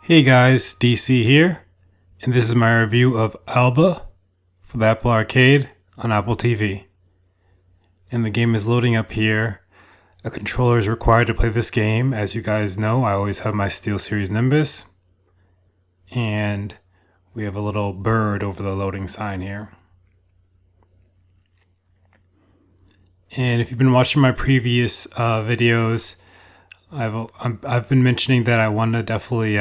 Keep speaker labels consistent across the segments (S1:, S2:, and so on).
S1: Hey guys, DC here, and this is my review of Alba for the Apple Arcade on Apple TV. And the game is loading up here. A controller is required to play this game. As you guys know, I always have my SteelSeries Nimbus. And we have a little bird over the loading sign here. And if you've been watching my previous videos, I've been mentioning that I want to definitely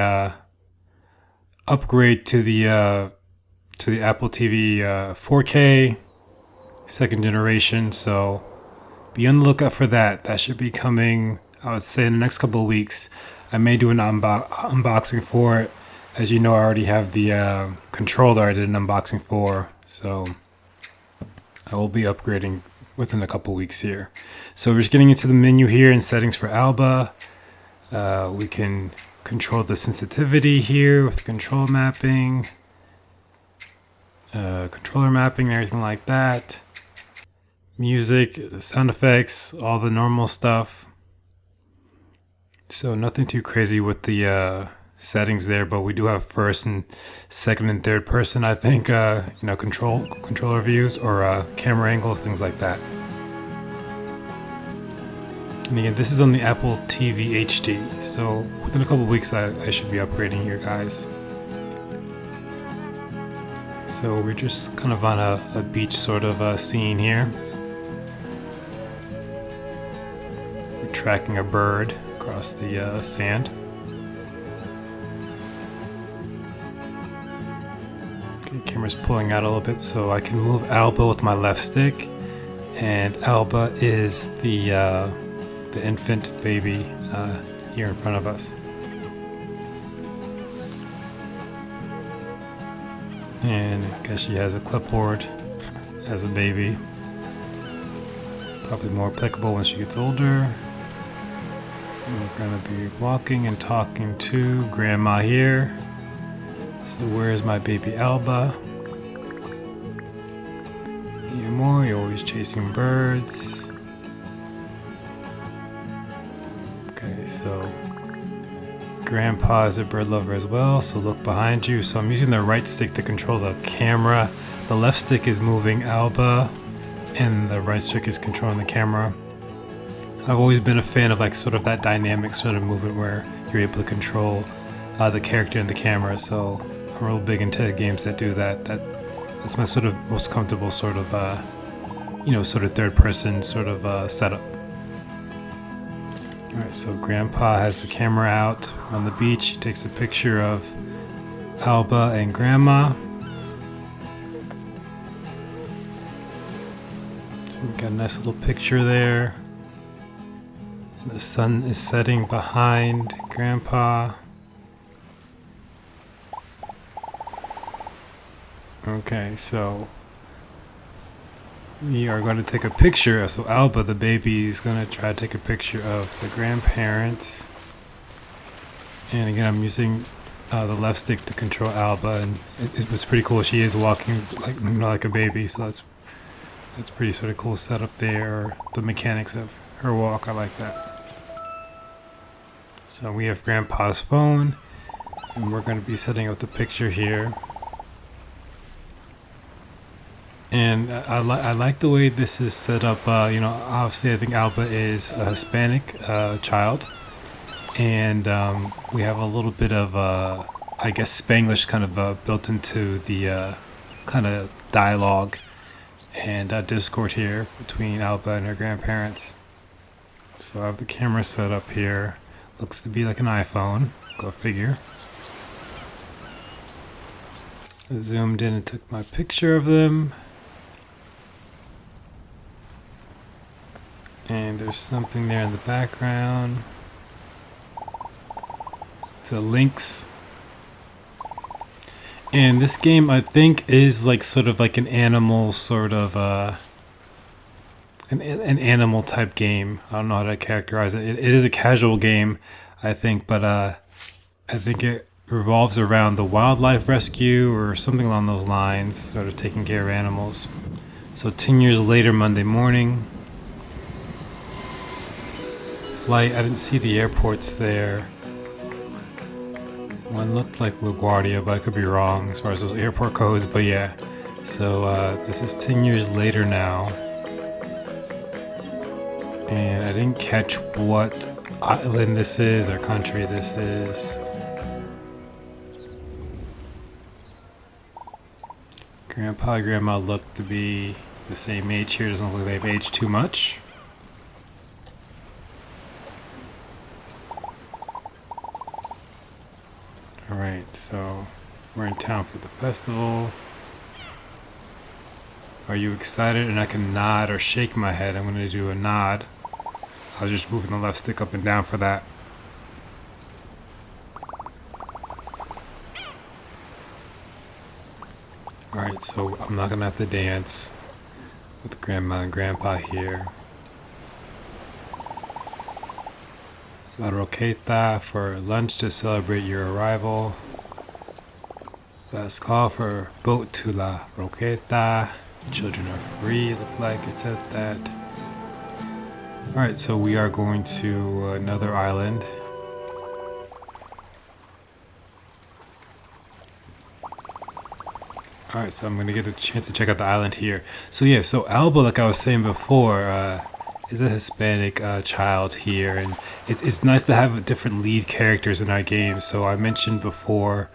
S1: upgrade to the Apple TV 4K second generation. So be on the lookout for that. That should be coming, I would say, in the next couple of weeks. I may do an unboxing for it. As you know, I already have the controller I did an unboxing for, so I will be upgrading within a couple weeks here. So we're just getting into the menu here in settings for Alba. We can control the sensitivity here with control mapping, controller mapping, and everything like that. Music, sound effects, all the normal stuff. So nothing too crazy with the settings there, but we do have first and second and third person, I think, controller views or camera angles, things like that. And again, this is on the Apple TV HD, so within a couple of weeks I should be upgrading here, guys. So we're just kind of on a beach sort of scene here. We're tracking a bird across the sand. Okay, camera's pulling out a little bit so I can move Alba with my left stick. And Alba is the infant baby here in front of us. And I guess she has a clipboard as a baby. Probably more applicable when she gets older. And we're going to be walking and talking to Grandma here. So where's my baby Alba? You're more, you're always chasing birds. Okay, so Grandpa is a bird lover as well, so look behind you. So I'm using the right stick to control the camera. The left stick is moving Alba, and the right stick is controlling the camera. I've always been a fan of sort of that dynamic sort of movement where you're able to control the character and the camera. So I'm real big into games that do that. That's my sort of most comfortable sort of, sort of third person sort of setup. Alright, so Grandpa has the camera out on the beach. He takes a picture of Alba and Grandma. So we've got a nice little picture there. The sun is setting behind Grandpa. Okay, so we are going to take a picture. So Alba, the baby, is going to try to take a picture of the grandparents. And again, I'm using the left stick to control Alba, and it was pretty cool. She is walking like a baby, so that's pretty sort of cool setup there. The mechanics of her walk, I like that. So we have Grandpa's phone, and we're going to be setting up the picture here. And I like the way this is set up. Obviously I think Alba is a Hispanic child, and we have a little bit of I guess Spanglish kind of built into the kind of dialogue and discord here between Alba and her grandparents. So I have the camera set up here. Looks to be like an iPhone. Go figure. I zoomed in and took my picture of them. And there's something there in the background. It's a lynx. And this game, I think, is sort of like an animal sort of an animal type game. I don't know how to characterize it. It is a casual game, I think, but I think it revolves around the wildlife rescue or something along those lines, sort of taking care of animals. So 10 years later, Monday morning. Flight, I didn't see the airports there. One looked like LaGuardia, but I could be wrong as far as those airport codes. But yeah, so this is 10 years later now. And I didn't catch what island this is or country this is. Grandpa and Grandma look to be the same age here. Doesn't look like they've aged too much. Alright, so we're in town for the festival. Are you excited? And I can nod or shake my head. I'm going to do a nod. I was just moving the left stick up and down for that. Alright, so I'm not going to have to dance with Grandma and Grandpa here. La Roqueta for lunch to celebrate your arrival. Let's call for boat to La Roqueta. Children are free, look like it said that. Alright, so we are going to another island. Alright, so I'm going to get a chance to check out the island here. So yeah, so Alba, like I was saying before, is a Hispanic child here, and it's nice to have different lead characters in our game. So I mentioned before,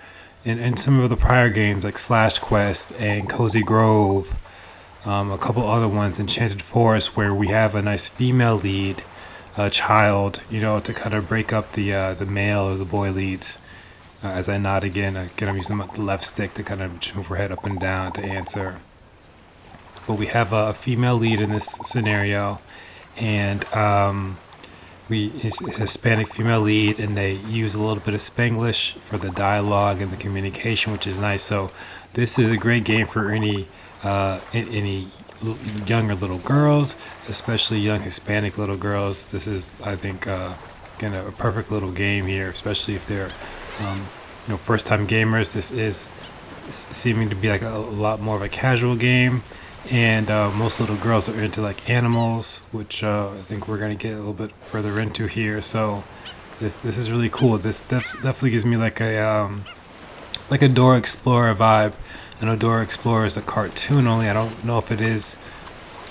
S1: in some of the prior games like Slash Quest and Cozy Grove, a couple other ones, Enchanted Forest, where we have a nice female lead child, to kind of break up the male or the boy leads. As I nod again, I'm using the left stick to kind of just move her head up and down to answer. But we have a female lead in this scenario, and it's a Hispanic female lead, and they use a little bit of Spanglish for the dialogue and the communication, which is nice. So this is a great game for any younger little girls, especially young Hispanic little girls. This is, I think, again, a perfect little game here, especially if they're first-time gamers. This is seeming to be like a lot more of a casual game, and most little girls are into like animals, which I think we're going to get a little bit further into here. So this is really cool. This definitely gives me like a Dora Explorer vibe. I know Dora Explorer is a cartoon only. I don't know if it is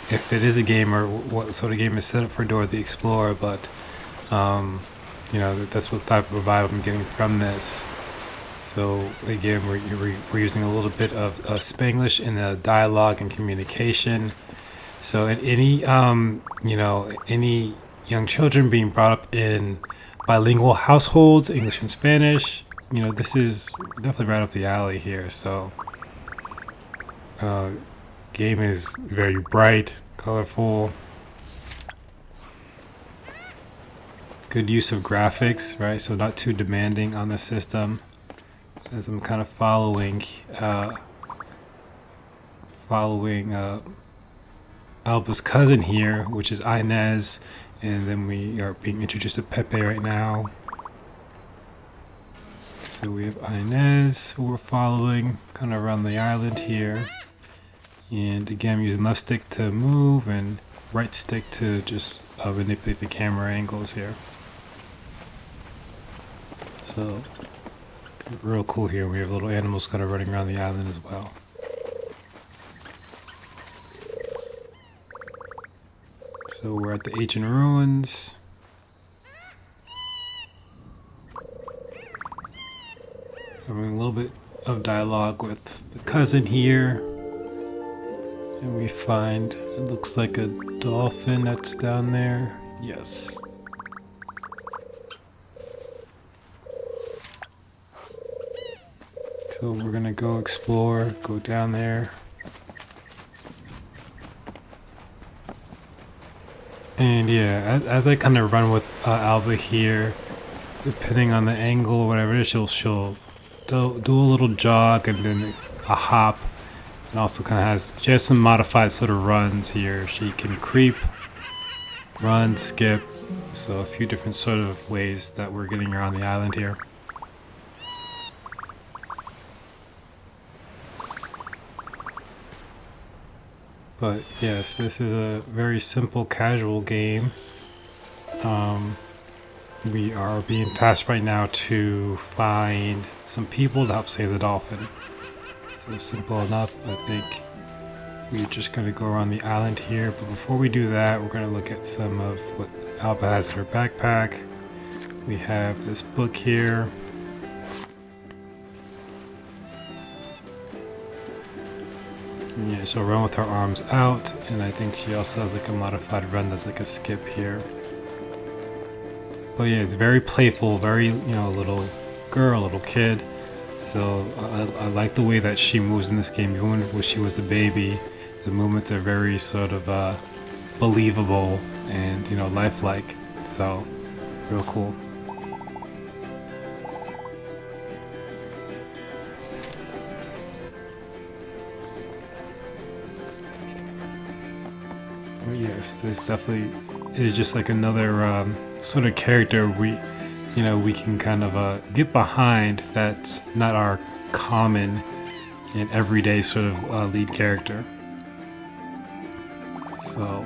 S1: a game or what sort of game is set up for Dora the Explorer, but that's what type of vibe I'm getting from this. So again, we're using a little bit of Spanglish in the dialogue and communication. So in any any young children being brought up in bilingual households, English and Spanish, this is definitely right up the alley here. So game is very bright, colorful. Good use of graphics, right? So not too demanding on the system. As I'm kind of following Alba's cousin here, which is Inez, and then we are being introduced to Pepe right now. So we have Inez, who we're following, kind of around the island here. And again, I'm using left stick to move and right stick to just manipulate the camera angles here. So real cool here. We have little animals kind of running around the island as well. So we're at the ancient ruins. Having a little bit of dialogue with the cousin here. And we find, it looks like a dolphin that's down there. Yes. So we're gonna go explore, go down there. And yeah, as I kind of run with Alba here, depending on the angle or whatever it is, she'll do a little jog and then a hop. And also kind of she has some modified sort of runs here. She can creep, run, skip. So a few different sort of ways that we're getting around the island here. But yes, this is a very simple casual game. We are being tasked right now to find some people to help save the dolphin. So simple enough. I think we're just going to go around the island here. But before we do that, we're going to look at some of what Alba has in her backpack. We have this book here. And yeah, she'll run with her arms out. And I think she also has like a modified run that's like a skip here. But yeah, it's very playful, very, little girl, little kid. So I like the way that she moves in this game. Even when she was a baby, the movements are very sort of believable and, lifelike. So, real cool. But yes, this definitely is just like another sort of character we can kind of get behind. That's not our common and everyday sort of lead character. So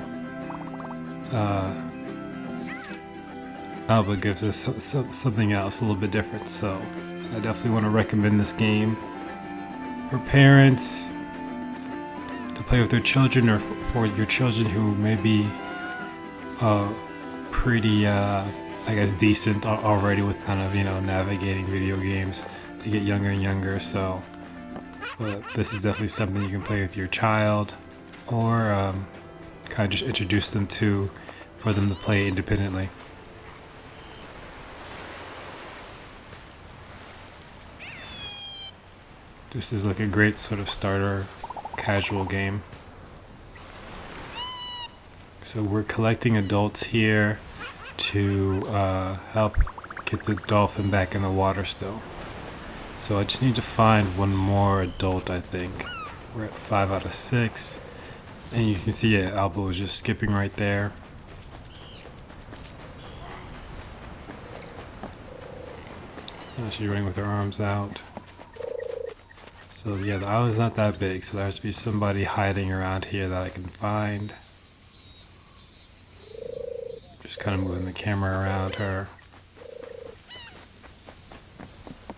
S1: Alba gives us something else a little bit different. So I definitely want to recommend this game for parents to play with their children, or for your children who may be pretty decent already with kind of navigating video games. They get younger and younger, so but this is definitely something you can play with your child, or kind of just introduce them to, for them to play independently. This is like a great sort of starter casual game. So we're collecting adults here to help get the dolphin back in the water still. So I just need to find one more adult, I think. We're at 5 out of 6. And you can see Alba was just skipping right there. She's running with her arms out. So yeah, the island's not that big, so there has to be somebody hiding around here that I can find. Just kind of moving the camera around her.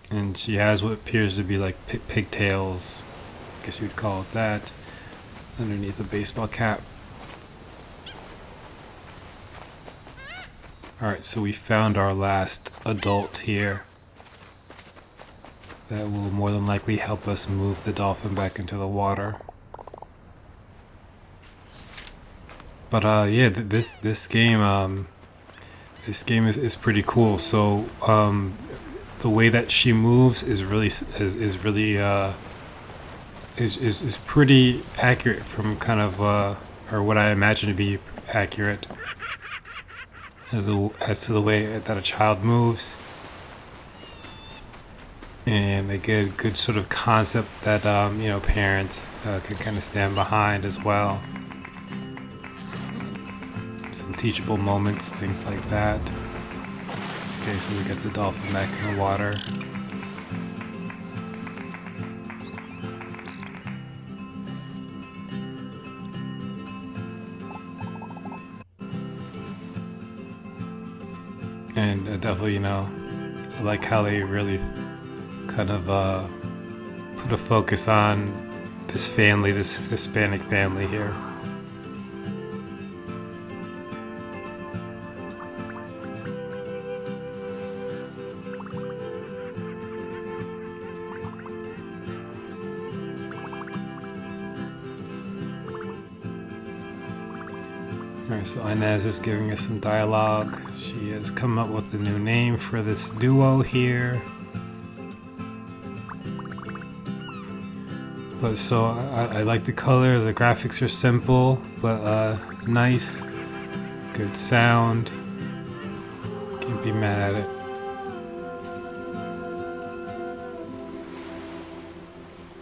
S1: And she has what appears to be like pigtails, I guess you'd call it that, underneath a baseball cap. Alright, so we found our last adult here. That will more than likely help us move the dolphin back into the water. But yeah, this game is pretty cool. So the way that she moves is pretty accurate from kind of or what I imagine to be accurate as to the way that a child moves. And they get a good sort of concept that parents can kind of stand behind as well. Some teachable moments, things like that. Okay, so we get the dolphin back in the water. And definitely, I like how they really kind of put a focus on this family, this Hispanic family here. Alright, so Inez is giving us some dialogue. She has come up with a new name for this duo here. But so I like the color. The graphics are simple but nice. Good sound. Can't be mad at it.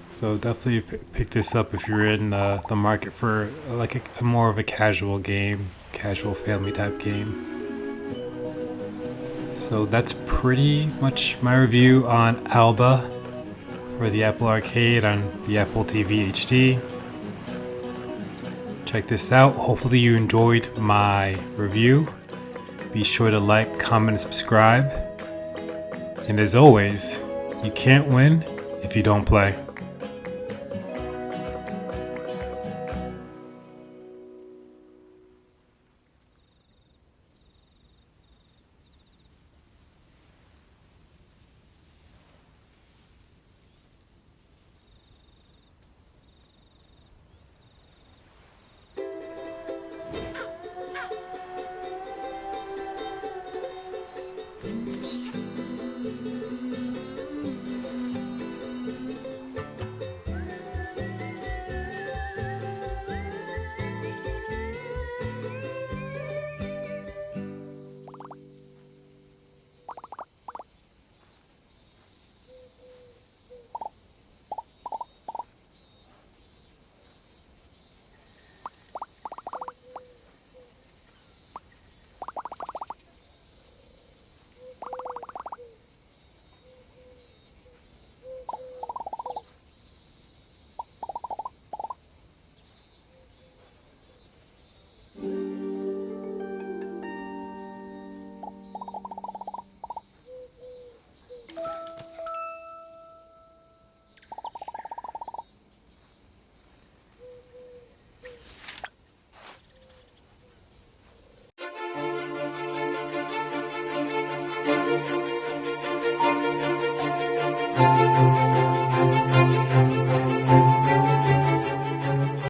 S1: So definitely pick this up if you're in the market for like a more of a casual game, casual family type game. So that's pretty much my review on Alba for the Apple Arcade on the Apple TV HD. Check this out. Hopefully you enjoyed my review. Be Be sure to like, comment, and subscribe. And as always, you can't win if you don't play.